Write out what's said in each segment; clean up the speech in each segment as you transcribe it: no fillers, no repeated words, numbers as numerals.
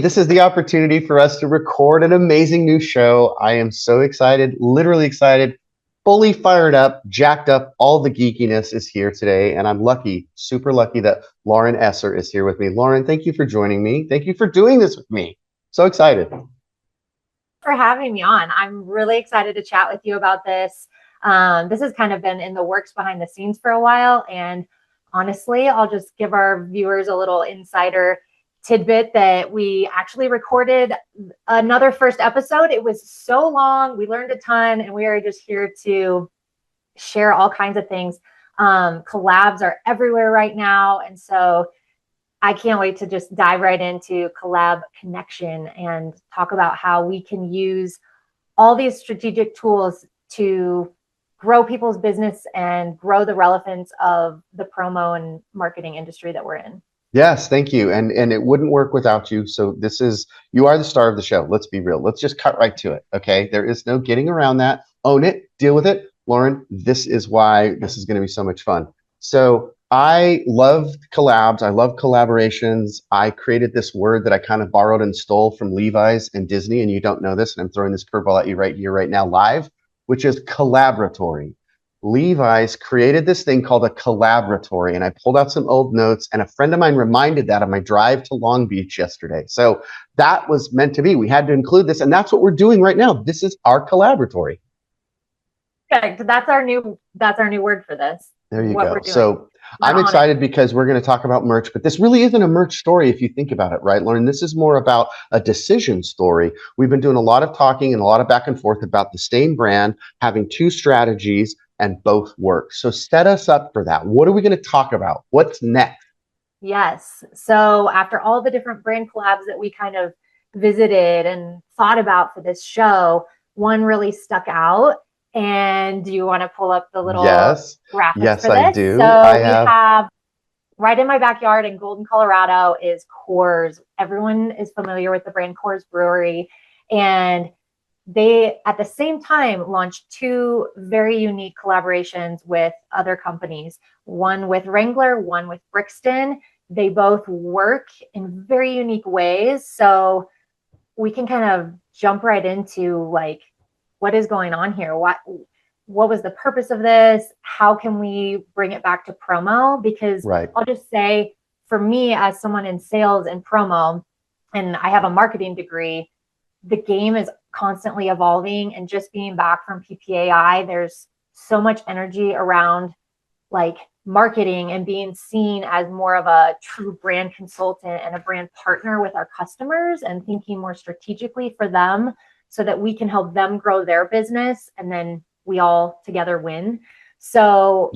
this is the opportunity for us to record an amazing new show. I am so excited, literally excited, fully fired up, jacked up. All the geekiness is here today. And I'm lucky, super lucky that Lauren Esser is here with me. Lauren, thank you for joining me. Thank you for doing this with me. So excited. For having me on. I'm really excited to chat with you about this. This has kind of been in the works behind the scenes for a while. And honestly, I'll just give our viewers a little insider tidbit that we actually recorded another first episode. It was so long. We learned a ton, and we are just here to share all kinds of things. Collabs are everywhere right now. And so I can't wait to just dive right into collab connection and talk about how we can use all these strategic tools to grow people's business and grow the relevance of the promo and marketing industry that we're in. Yes, thank you. And it wouldn't work without you. So you are the star of the show. Let's be real. Let's just cut right to it. Okay. There is no getting around that. Own it, deal with it. Lauren, this is why this is going to be so much fun. So I love collabs. I love collaborations. I created this word that I kind of borrowed and stole from Levi's and Disney, and you don't know this, and I'm throwing this curveball at you right here, right now, live, which is collaboratory. Levi's created this thing called a collaboratory, and I pulled out some old notes, and a friend of mine reminded that on my drive to Long Beach yesterday. So that was meant to be. We had to include this, and that's what we're doing right now. This is our collaboratory. Okay, that's our new word for this. There you go. So I'm excited because we're going to talk about merch, but this really isn't a merch story if you think about it, right, Lauren? This is more about a decision story. We've been doing a lot of talking and a lot of back and forth about the same brand having two strategies and both work. So set us up for that. What are we going to talk about? What's next? Yes. So after all the different brand collabs that we kind of visited and thought about for this show, one really stuck out. And do you want to pull up the little graphics yes, for this? I do. So we have right in my backyard in Golden, Colorado is Coors. Everyone is familiar with the brand Coors Brewery. And they, at the same time, launched two very unique collaborations with other companies, one with Wrangler, one with Brixton. They both work in very unique ways. So we can kind of jump right into like, what is going on here? What was the purpose of this? How can we bring it back to promo? Because I'll just say, for me, as someone in sales and promo, and I have a marketing degree, the game is constantly evolving. And just being back from PPAI, there's so much energy around like marketing and being seen as more of a true brand consultant and a brand partner with our customers and thinking more strategically for them, so that we can help them grow their business and then we all together win. So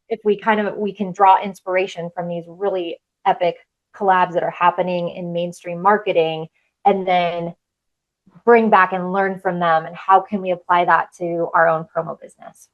if we can draw inspiration from these really epic collabs that are happening in mainstream marketing and then bring back and learn from them, and how can we apply that to our own promo business?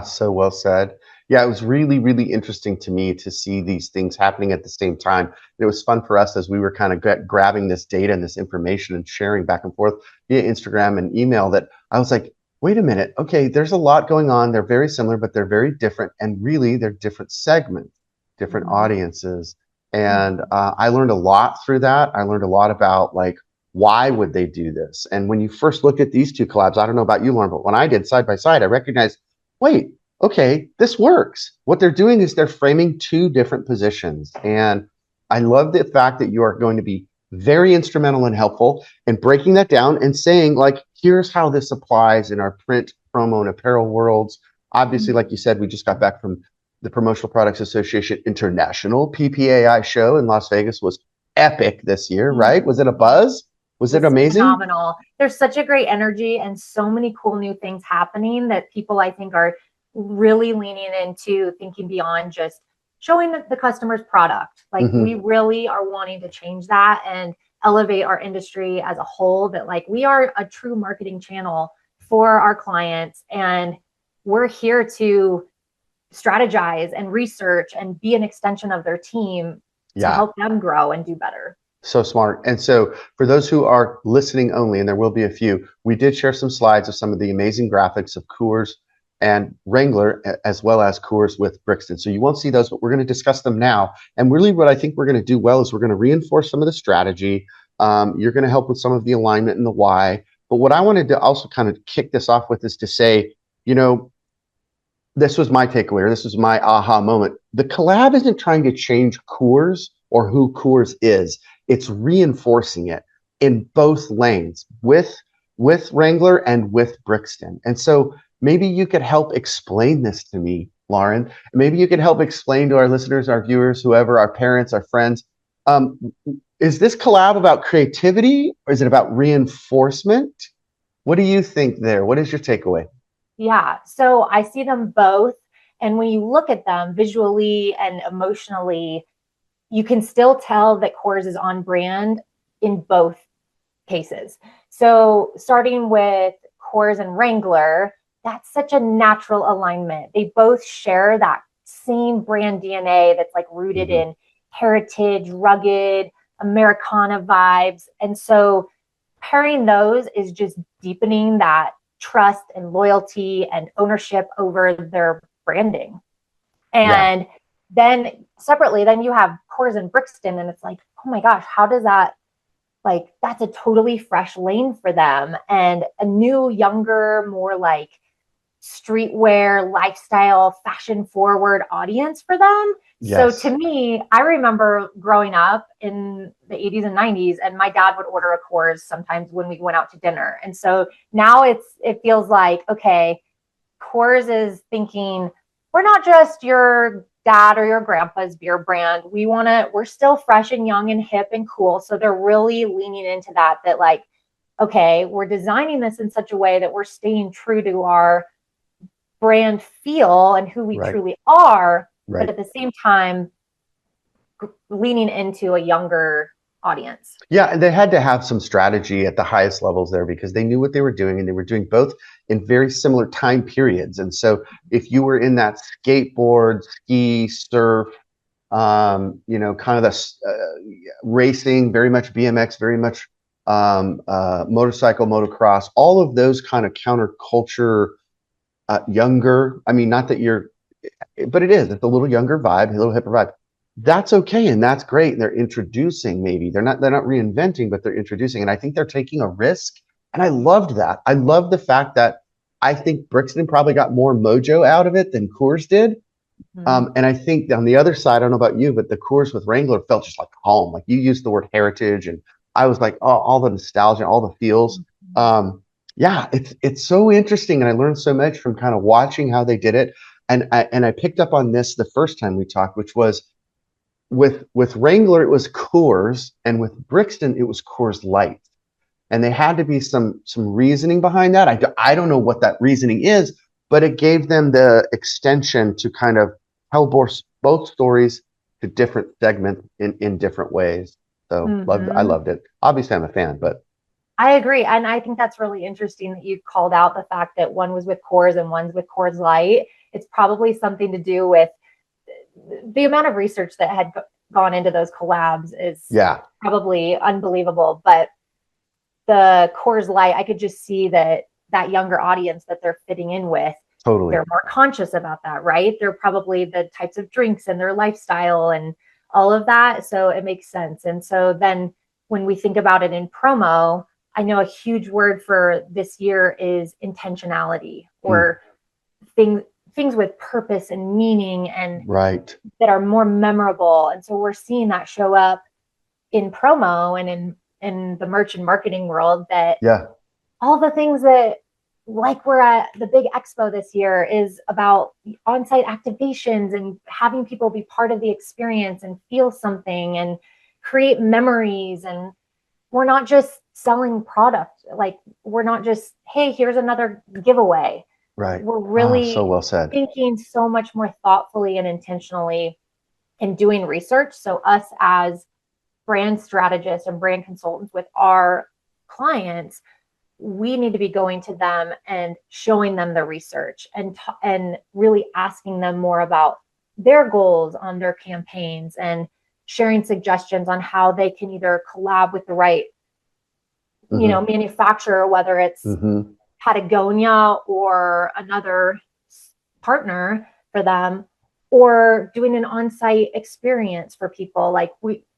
So well said. Yeah, it was really, really interesting to me to see these things happening at the same time. It was fun for us as we were kind of grabbing this data and this information and sharing back and forth via Instagram and email, that I was like, wait a minute. Okay, there's a lot going on. They're very similar, but they're very different. And really, they're different segments, different audiences. And I learned a lot through that. I learned a lot about like, why would they do this? And when you first looked at these two collabs, I don't know about you, Lauren, but when I did side by side, I recognized, wait, okay, this works. What they're doing is they're framing two different positions. And I love the fact that you are going to be very instrumental and helpful in breaking that down and saying, like, here's how this applies in our print, promo, and apparel worlds. Obviously, like you said, we just got back from the Promotional Products Association International PPAI show in Las Vegas. Was epic this year, right? Was it a buzz? Was it amazing? Phenomenal. There's such a great energy and so many cool new things happening that people, I think, are really leaning into thinking beyond just showing the customer's product. Like we really are wanting to change that and elevate our industry as a whole, that like we are a true marketing channel for our clients, and we're here to strategize and research and be an extension of their team to help them grow and do better. So smart. And so for those who are listening only, and there will be a few, we did share some slides of some of the amazing graphics of Coors and Wrangler, as well as Coors with Brixton. So you won't see those, but we're going to discuss them now. And really what I think we're going to do well is we're going to reinforce some of the strategy, You're going to help with some of the alignment and the why. But what I wanted to also kind of kick this off with is to say, you know, this was my takeaway, or this was my aha moment. The collab isn't trying to change Coors or who Coors is. It's reinforcing it in both lanes with Wrangler and with Brixton. And so maybe you could help explain this to me, Lauren. Maybe you could help explain to our listeners, our viewers, whoever, our parents, our friends. Um, is this collab about creativity or is it about reinforcement? What do you think there? What is your takeaway? Yeah. So I see them both. And when you look at them visually and emotionally, you can still tell that Coors is on brand in both cases. So starting with Coors and Wrangler, that's such a natural alignment. They both share that same brand DNA that's like rooted Mm-hmm. in heritage, rugged, Americana vibes. And so pairing those is just deepening that trust and loyalty and ownership over their branding. Yeah. And then separately, then you have Coors and Brixton, and it's like, oh my gosh, how does that, like, that's a totally fresh lane for them and a new, younger, more like streetwear, lifestyle, fashion forward audience for them. So Yes. to me, I remember growing up in the 80s and 90s, and my dad would order a Coors sometimes when we went out to dinner. And so now it feels like, okay, Coors is thinking, we're not just your dad or your grandpa's beer brand. We're still fresh and young and hip and cool. So they're really leaning into that like, okay, we're designing this in such a way that we're staying true to our brand feel and who we Right. truly are, but Right. at the same time, leaning into a younger audience. Yeah, and they had to have some strategy at the highest levels there because they knew what they were doing and they were doing both in very similar time periods. And so if you were in that skateboard, ski, surf, kind of the racing, very much BMX, very much motorcycle, motocross, all of those kind of counterculture, younger. I mean, not that you're, but it is. It's a little younger vibe, a little hipper vibe. That's okay, and that's great. And they're introducing, maybe they're not reinventing, but they're introducing, and I think they're taking a risk. And I loved that. I love the fact that I think Brixton probably got more mojo out of it than Coors did. Mm-hmm. And I think on the other side, I don't know about you, but the Coors with Wrangler felt just like home. Like you used the word heritage, and I was like, oh, all the nostalgia, all the feels. Yeah, it's so interesting, and I learned so much from kind of watching how they did it. And I picked up on this the first time we talked, which was with Wrangler, it was Coors, and with Brixton, it was Coors Light. And there had to be some reasoning behind that. I don't know what that reasoning is, but it gave them the extension to kind of tell both stories to different segments in different ways. So I Mm-hmm. loved it. Obviously, I'm a fan, but I agree. And I think that's really interesting that you called out the fact that one was with Coors and one's with Coors Light. It's probably something to do with the amount of research that had gone into those collabs is yeah, probably unbelievable. But the Coors Light, I could just see that younger audience that they're fitting in with, totally. they're more conscious about that, right? They're probably the types of drinks and their lifestyle and all of that. So it makes sense. And so then when we think about it in promo, I know a huge word for this year is intentionality, Mm, or things things with purpose and meaning and right. that are more memorable. And so we're seeing that show up in promo and in the merch and marketing world, that Yeah. all the things that, like, we're at the big expo this year, is about on-site activations and having people be part of the experience and feel something and create memories. And we're not just selling product. Like, we're not just, hey, here's another giveaway. Right. We're Ah, so really well said. thinking so much more thoughtfully and intentionally and doing research. So us as brand strategists and brand consultants with our clients, we need to be going to them and showing them the research and really asking them more about their goals on their campaigns and sharing suggestions on how they can either collab with the right, Hmm. manufacturer, whether it's Hmm. Patagonia or another partner for them, or doing an on-site experience for people. Like,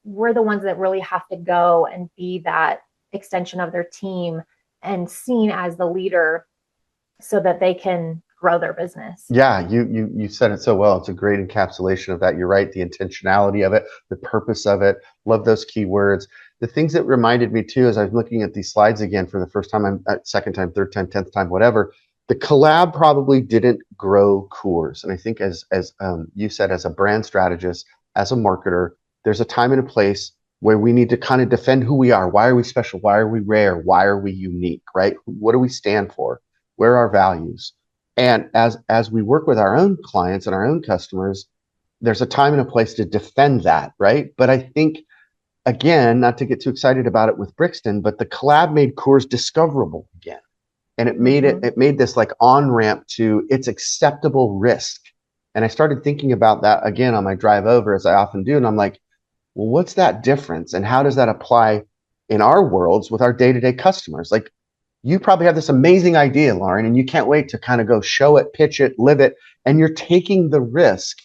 we're the ones that really have to go and be that extension of their team and seen as the leader so that they can grow their business. Yeah, you said it so well. It's a great encapsulation of that. You're right. The intentionality of it, the purpose of it. Love those keywords. The things that reminded me too, as I was looking at these slides again for the first time, second time, third time, 10th time, whatever. The collab probably didn't grow Coors, and I think as you said, as a brand strategist, as a marketer, there's a time and a place where we need to kind of defend who we are. Why are we special? Why are we rare? Why are we unique? Right? What do we stand for? Where are our values? And as we work with our own clients and our own customers, there's a time and a place to defend that, right? But I think, again, not to get too excited about it with Brixton, but the collab made Coors discoverable again. And it made this like on ramp to its acceptable risk. And I started thinking about that again on my drive over, as I often do. And I'm like, well, what's that difference? And how does that apply in our worlds with our day-to-day customers? Like, you probably have this amazing idea, Lauren, and you can't wait to kind of go show it, pitch it, live it. And you're taking the risk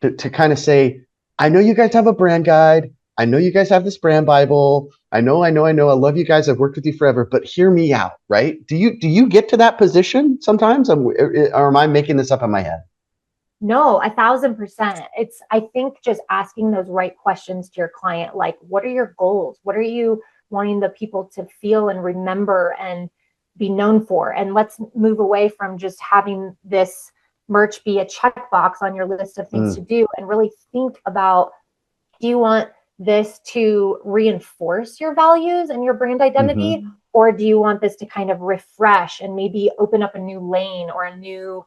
to kind of say, I know you guys have a brand guide. I know you guys have this brand Bible. I know. I love you guys. I've worked with you forever, but hear me out, right? Do you get to that position sometimes? Or am I making this up in my head? No, 1,000%. It's, I think, just asking those right questions to your client, like, what are your goals? What are you wanting the people to feel and remember and be known for? And let's move away from just having this merch be a checkbox on your list of things to do, and really think about, do you want this to reinforce your values and your brand identity? Or do you want this to kind of refresh and maybe open up a new lane or a new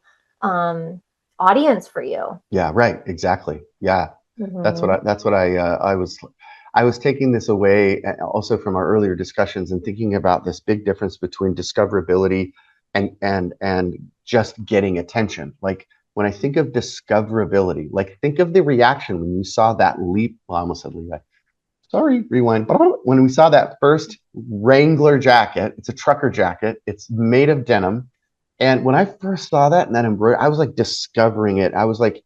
audience for you? Yeah, right. Exactly. Yeah. That's what I was taking this away also from our earlier discussions and thinking about this big difference between discoverability and just getting attention. Like, when I think of discoverability, like, think of the reaction when you saw that leap. Well, I almost said Levi. Sorry, rewind. When we saw that first Wrangler jacket, it's a trucker jacket. It's made of denim. And when I first saw that and that embroidery, I was like discovering it. I was like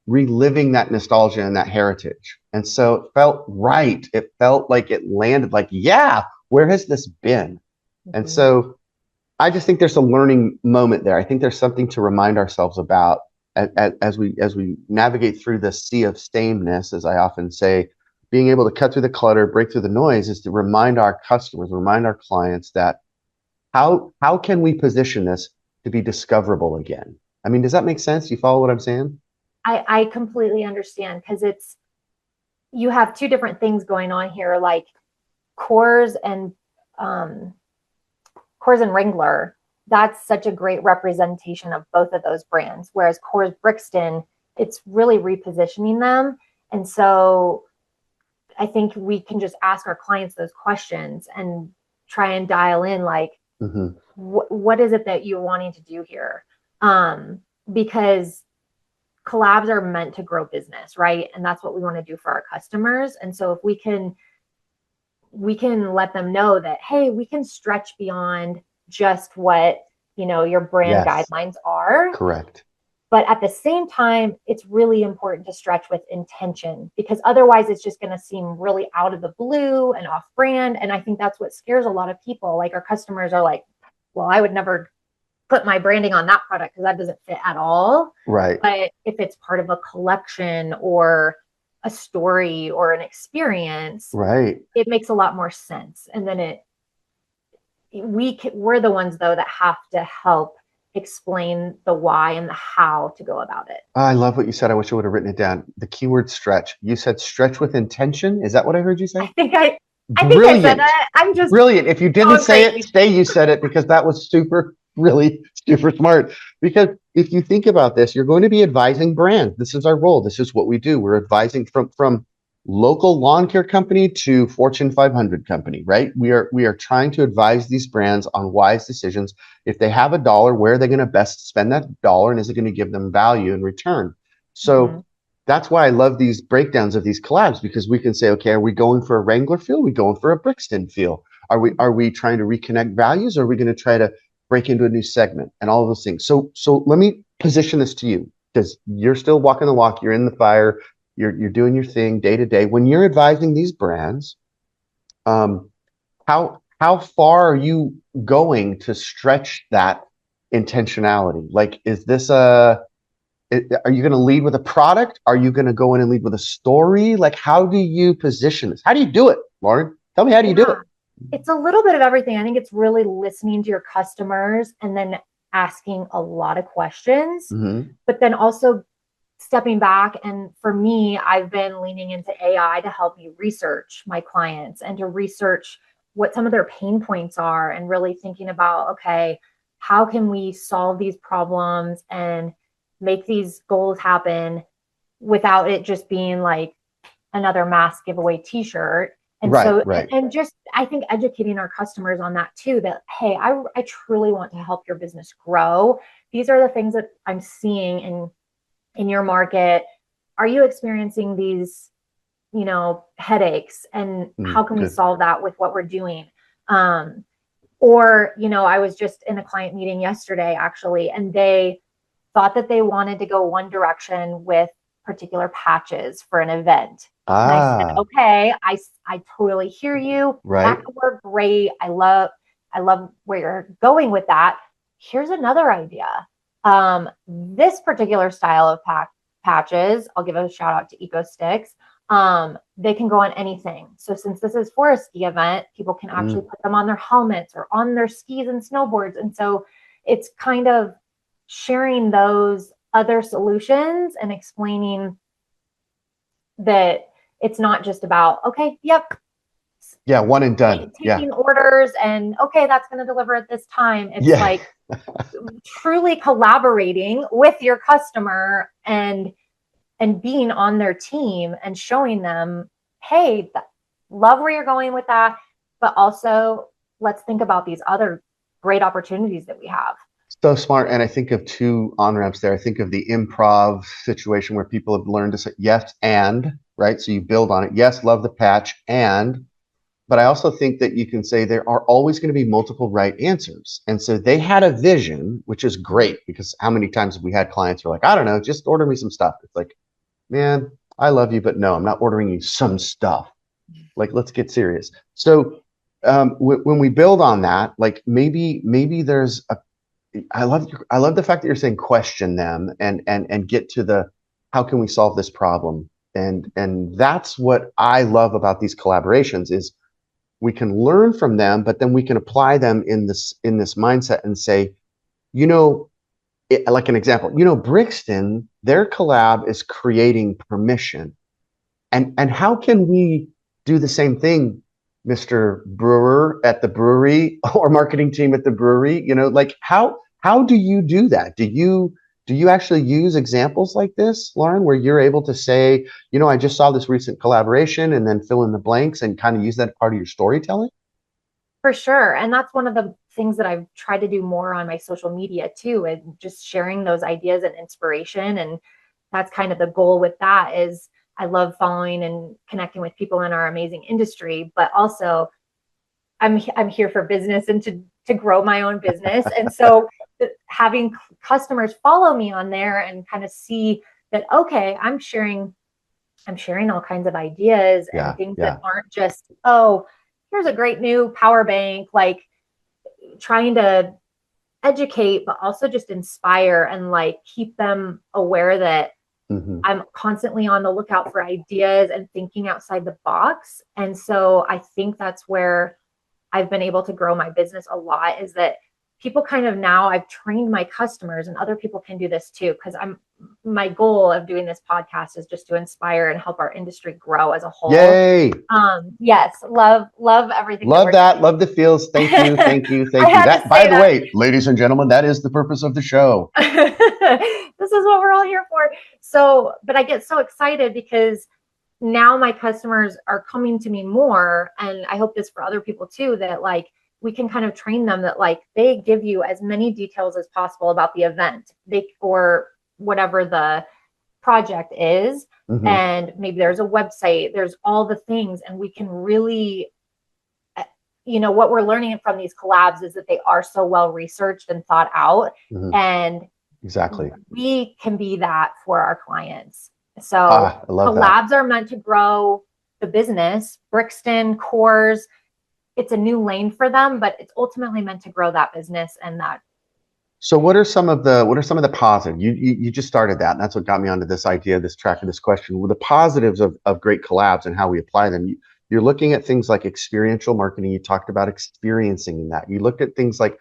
reliving that nostalgia and that heritage. And so it felt right. It felt like it landed, like, yeah, where has this been? And so I just think there's a learning moment there. I think there's something to remind ourselves about as we navigate through the sea of sameness, as I often say. Being able to cut through the clutter, break through the noise, is to remind our customers, remind our clients that how can we position this to be discoverable again? I mean, does that make sense? You follow what I'm saying? I completely understand, because you have two different things going on here, like Coors and Wrangler. That's such a great representation of both of those brands. Whereas Coors Brixton, it's really repositioning them. And so I think we can just ask our clients those questions and try and dial in, like, what is it that you're wanting to do here? Because collabs are meant to grow business, right? And that's what we want to do for our customers. And so if we can let them know that, hey, we can stretch beyond just what, your brand guidelines are. Correct. But at the same time, it's really important to stretch with intention, because otherwise it's just going to seem really out of the blue and off brand. And I think that's what scares a lot of people. Like, our customers are like, well, I would never put my branding on that product because that doesn't fit at all. Right. But if it's part of a collection or a story or an experience, right, it makes a lot more sense. And then we're the ones, though, that have to help explain the why and the how to go about it. I love what you said. I wish I would have written it down. The keyword stretch. You said stretch with intention. Is that what I heard you say? I think I said that. I'm just brilliant. If you didn't say it, stay. You said it, because that was really super smart. Because if you think about this, you're going to be advising brands. This is our role. This is what we do. We're advising from local lawn care company to Fortune 500 company, right? We are trying to advise these brands on wise decisions. If they have a dollar, where are they going to best spend that dollar, and is it going to give them value in return? So that's why I love these breakdowns of these collabs, because we can say, okay, are we going for a Wrangler feel? Are we going for a Brixton feel? Are we trying to reconnect values? Or are we going to try to break into a new segment and all of those things? So let me position this to you, because you're still walking the walk. You're in the fire. you're doing your thing day to day. When you're advising these brands, um, how far are you going to stretch that intentionality? Like, is this are you going to lead with a product? Are you going to go in and lead with a story? Like, how do you position this? How do you do it, Lauren? Tell me, how do you do Yeah, it? it's a little bit of everything. I think it's really listening to your customers and then asking a lot of questions, Hmm. but then also stepping back. And for me, I've been leaning into AI to help me research my clients and to research what some of their pain points are and really thinking about, okay, how can we solve these problems and make these goals happen without it just being like another mass giveaway t-shirt. And Right, so, right. and just, I think educating our customers on that too, that, hey, I truly want to help your business grow. These are the things that I'm seeing in your market. Are you experiencing these, headaches, and how can we Good. solve that with what we're doing? Um, or, I was just in a client meeting yesterday actually, and they thought that they wanted to go one direction with particular patches for an event. And I said, Ah, okay, I totally hear you. That right. could work great. I love where you're going with that. Here's another idea. This particular style of patches, I'll give a shout out to Eco Sticks. They can go on anything. So since this is for a ski event, people can actually Mm. put them on their helmets or on their skis and snowboards. And so it's kind of sharing those other solutions and explaining that it's not just about, okay, yep, Yeah, one and done. Yeah. taking orders and okay, that's going to deliver at this time. It's Yeah. like truly collaborating with your customer and being on their team and showing them, hey, love where you're going with that, but also let's think about these other great opportunities that we have. So smart. And I think of two on-ramps there. I think of the improv situation where people have learned to say yes and, right? So you build on it. Yes, love the patch. And, but I also think that you can say there are always going to be multiple right answers. And so they had a vision, which is great because how many times have we had clients who are like, I don't know, just order me some stuff. It's like, man, I love you, but no, I'm not ordering you some stuff. Like, let's get serious. So when we build on that, like maybe there's a I love the fact that you're saying question them and get to the how can we solve this problem? And that's what I love about these collaborations is we can learn from them, but then we can apply them in this mindset and say, you know, like an example, Brixton, their collab is creating permission. And how can we do the same thing, Mr. Brewer at the brewery or marketing team at the brewery? Like how do you do that? Do you actually use examples like this, Lauren, where you're able to say, I just saw this recent collaboration and then fill in the blanks and kind of use that part of your storytelling? For sure. And that's one of the things that I've tried to do more on my social media too, and just sharing those ideas and inspiration. And that's kind of the goal with that is I love following and connecting with people in our amazing industry, but also I'm here for business and to grow my own business. And so having customers follow me on there and kind of see that, okay, I'm sharing all kinds of ideas and Yeah, things that yeah. aren't just, oh, here's a great new power bank, like trying to educate, but also just inspire and like keep them aware that Hmm. I'm constantly on the lookout for ideas and thinking outside the box. And so I think that's where I've been able to grow my business a lot is that people kind of now I've trained my customers and other people can do this too. Cause my goal of doing this podcast is just to inspire and help our industry grow as a whole. Yay. Yes, love everything that Love we're that. Love the feels. Thank you. doing. Thank you. I Thank you. had to That, by say the that. way, ladies and gentlemen, that is the purpose of the show. This is what we're all here for. So, but I get so excited because now my customers are coming to me more. And I hope this for other people too, that like we can kind of train them that like they give you as many details as possible about the event or whatever the project is. Hmm. And maybe there's a website, there's all the things, and we can really what we're learning from these collabs is that they are so well researched and thought out. Hmm. And Exactly. we can be that for our clients. So Ah, I love that. collabs are meant to grow the business. Brixton, Coors, it's a new lane for them, but it's ultimately meant to grow that business and that. So what are some of the positives? You just started that, and that's what got me onto this idea, this track of this question. Well, the positives of great collabs and how we apply them. You're looking at things like experiential marketing. You talked about experiencing in that. You looked at things like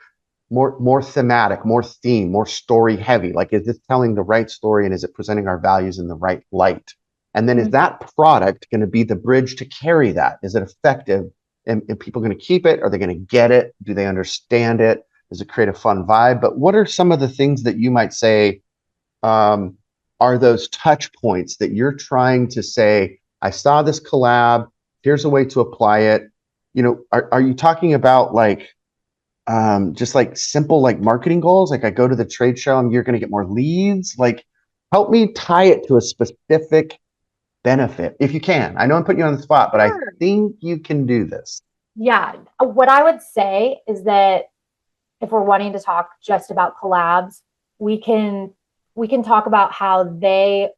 more thematic, more theme, more story heavy. Like, is this telling the right story, and is it presenting our values in the right light? And then is Mhm. that product going to be the bridge to carry that? Is it effective? And people going to keep it? Are they going to get it? Do they understand it? Does it create a fun vibe? But what are some of the things that you might say um, are those touch points that you're trying to say, I saw this collab, here's a way to apply it? Are you talking about like just like simple like marketing goals? Like I go to the trade show and you're going to get more leads. Like help me tie it to a specific benefit if you can. I know I'm putting you on the spot, but I Sure. think you can do this. Yeah. What I would say is that if we're wanting to talk just about collabs, we can we can talk about how they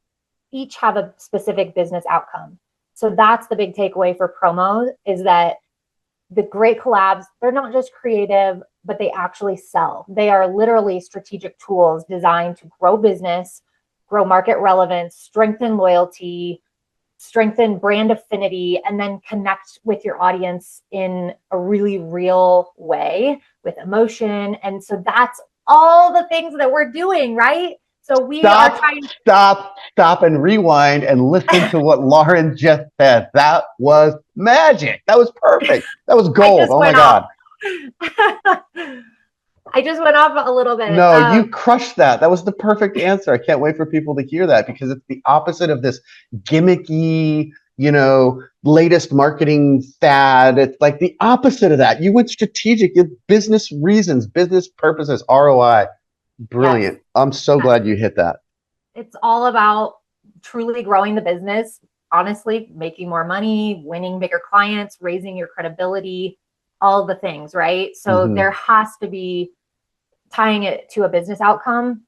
each have a specific business outcome. So that's the big takeaway for promo is that the great collabs, they're not just creative, but they actually sell. They are literally strategic tools designed to grow business, grow market relevance, strengthen loyalty, strengthen brand affinity, and then connect with your audience in a really real way with emotion. And so that's all the things that we're doing, right? So we are Stop, trying. stop, and rewind and listen to what Lauren just said. That was magic. That was perfect. That was I gold. just Oh my went off. God. I just went off a little bit. No, you crushed that. That was the perfect answer. I can't wait for people to hear that because it's the opposite of this gimmicky, latest marketing fad. It's like the opposite of that. You went strategic, you had business reasons, business purposes, ROI. Yes, Brilliant. I'm so yes. glad you hit that. It's all about truly growing the business, honestly, making more money, winning bigger clients, raising your credibility, all the things, right? So Hmm. there has to be tying it to a business outcome.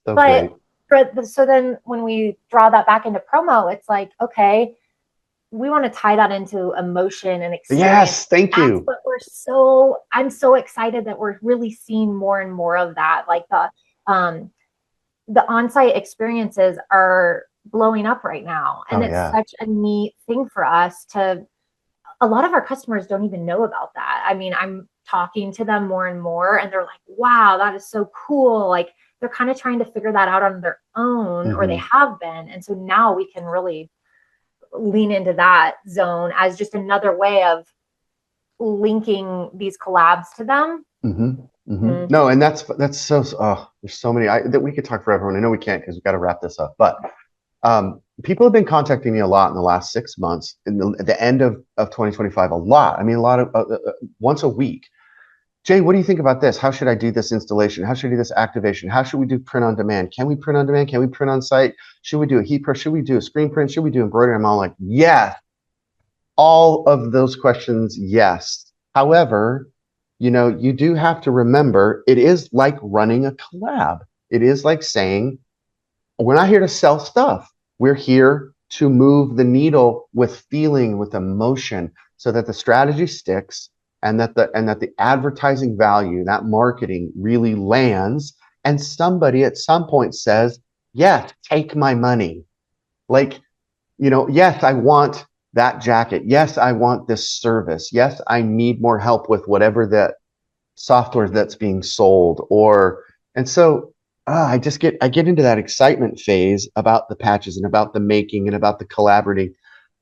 So But great. so then when we draw that back into promo, it's like, okay, we want to tie that into emotion and experience. Yes, thank That's you. what I'm so excited that we're really seeing more and more of that. Like um, the on-site experiences are blowing up right now. And Oh it's yeah. such a neat thing for us to, a lot of our customers don't even know about that. I mean, I'm talking to them more and more and they're like, wow, that is so cool. Like they're kind of trying to figure that out on their own or they Hmm. have been. And so now we can really lean into that zone as just another way of linking these collabs to them. Hmm. Hmm. Mm. No, and that's so. Oh, there's so many that we could talk for everyone. I know we can't because we've got to wrap this up. But people have been contacting me a lot in the last 6 months. At the end of 2025, a lot. I mean, a lot of once a week. Jay, what do you think about this? How should I do this installation? How should I do this activation? How should we do print on demand? Can we print on demand? Can we print on site? Should we do a heat press? Should we do a screen print? Should we do embroidery? I'm all like, yes, all of those questions, yes. However, you do have to remember it is like running a collab. It is like saying, we're not here to sell stuff. We're here to move the needle with feeling, with emotion, so that the strategy sticks and that the advertising value, that marketing really lands, and somebody at some point says, yes, take my money. Like, yes, I want that jacket. Yes, I want this service. Yes, I need more help with whatever that software that's being sold. And so I get into that excitement phase about the patches and about the making and about the collaborating.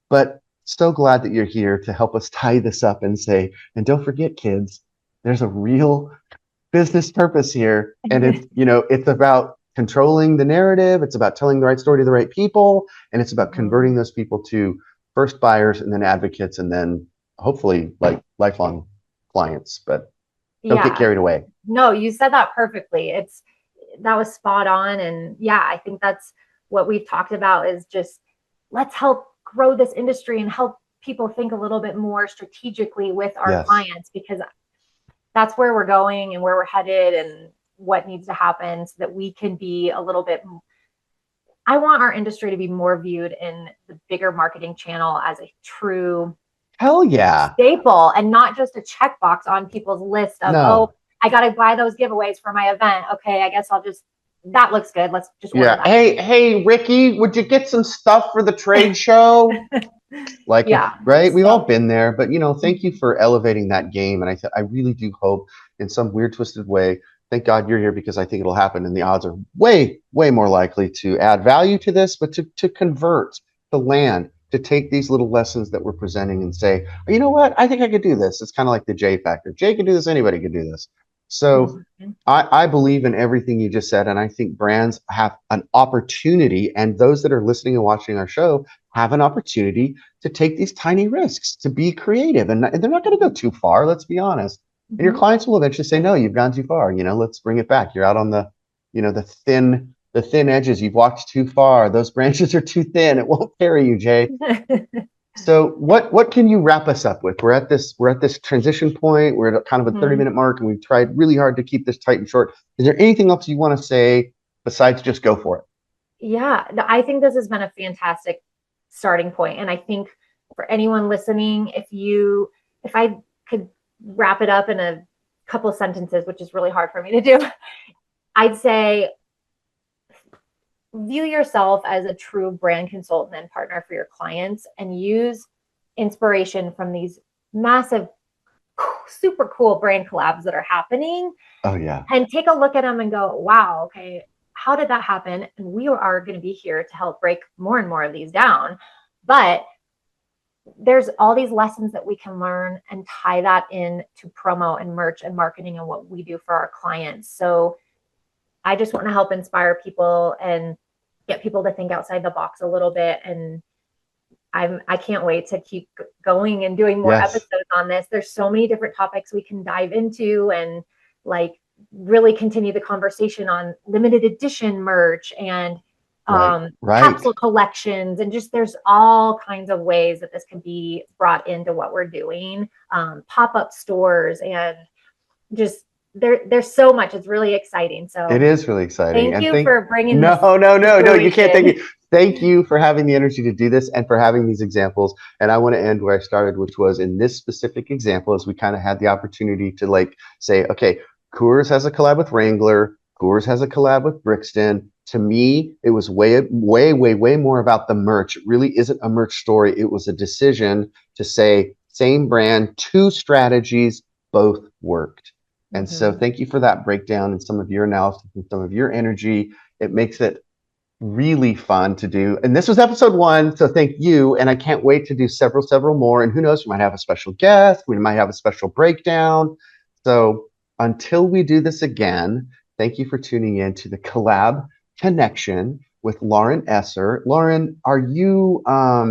But so glad that you're here to help us tie this up and say, and don't forget, kids, there's a real business purpose here. And it's about controlling the narrative. It's about telling the right story to the right people. And it's about Mhm. converting those people to first buyers and then advocates and then hopefully like lifelong clients. But don't get Yeah. carried away. No, you said that perfectly. That was spot on. And yeah, I think that's what we've talked about is just let's help grow this industry and help people think a little bit more strategically with our Yes. clients because that's where we're going and where we're headed and what needs to happen so that we can be a little bit I want our industry to be more viewed in the bigger marketing channel as a true Hell yeah. staple and not just a checkbox on people's list of, oh, No. I got to buy those giveaways for my event. Okay, I guess I'll just, that looks good. Let's just order Yeah. that. Hey, Ricky, would you get some stuff for the trade show? Like, Yeah. right? We've all So, been there, but thank you for elevating that game. And I really do hope in some weird, twisted way, thank God you're here because I think it'll happen. And the odds are way, way more likely to add value to this, but to convert, to land, to take these little lessons that we're presenting and say, oh, you know what? I think I could do this. It's kind of like the J factor. Jay could do this. Anybody could do this. So mm-hmm. I believe in everything you just said. And I think brands have an opportunity, and those that are listening and watching our show have an opportunity to take these tiny risks, to be creative. And they're not going to go too far, let's be honest. And your clients will eventually say, no, you've gone too far. Let's bring it back. You're out on the thin edges. You've walked too far. Those branches are too thin. It won't carry you, Jay. So what can you wrap us up with? We're at this transition point. We're at kind of a 30-minute mark, and we've tried really hard to keep this tight and short. Is there anything else you want to say besides just go for it? Yeah, I think this has been a fantastic starting point. And I think for anyone listening, if I could wrap it up in a couple sentences, which is really hard for me to do, I'd say view yourself as a true brand consultant and partner for your clients, and use inspiration from these massive, super cool brand collabs that are happening. Oh yeah. And take a look at them and go, wow, okay, how did that happen? And we are going to be here to help break more and more of these down. But there's all these lessons that we can learn and tie that in to promo and merch and marketing and what we do for our clients. So I just want to help inspire people and get people to think outside the box a little bit. And I can't wait to keep going and doing more episodes on this. There's so many different topics we can dive into and like really continue the conversation on limited edition merch and capsule collections, and just there's all kinds of ways that this can be brought into what we're doing, pop-up stores, and just there's so much. It's really exciting. So it is really exciting. Thank you for bringing no, you can't thank you. Thank you for having the energy to do this and for having these examples. And I want to end where I started, which was in this specific example, as we kind of had the opportunity to like say, okay, Coors has a collab with Wrangler, Coors has a collab with Brixton. To me, it was way more about the merch. It really isn't a merch story. It was a decision to say, same brand, two strategies, both worked. And so thank you for that breakdown and some of your analysis and some of your energy. It makes it really fun to do. And this was episode 1, so thank you. And I can't wait to do several more. And who knows, we might have a special guest. We might have a special breakdown. So until we do this again, thank you for tuning in to the Collab Connection with Lauren Esser. Lauren, are you, how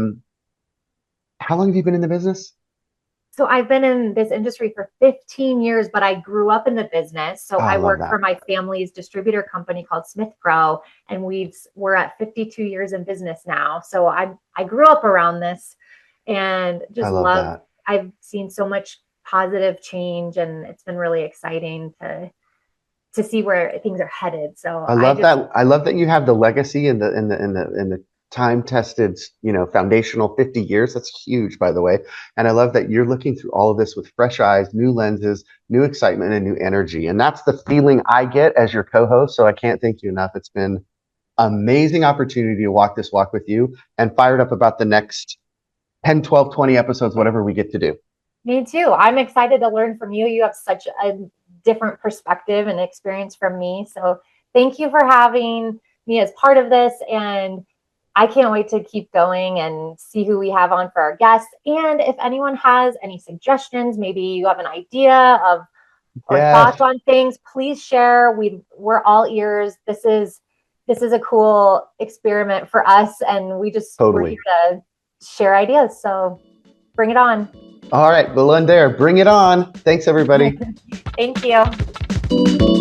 long have you been in the business? So I've been in this industry for 15 years, but I grew up in the business. So I work for my family's distributor company called Smith Pro, and we're at 52 years in business now. So I grew up around this and just love. I've seen so much positive change, and it's been really exciting to see where things are headed. So I love that. I love that you have the legacy and the time-tested, foundational 50 years. That's huge, by the way. And I love that you're looking through all of this with fresh eyes, new lenses, new excitement, and new energy. And that's the feeling I get as your co-host. So I can't thank you enough. It's been amazing opportunity to walk this walk with you, and fired up about the next 10, 12, 20 episodes, whatever we get to do. Me too. I'm excited to learn from you. You have such a different perspective and experience from me. So thank you for having me as part of this. And I can't wait to keep going and see who we have on for our guests. And if anyone has any suggestions, maybe you have an idea of or thoughts on things, please share. We're all ears. This is a cool experiment for us, and we're here to share ideas. So bring it on. All right, Belinda, bring it on. Thanks, everybody. Thank you.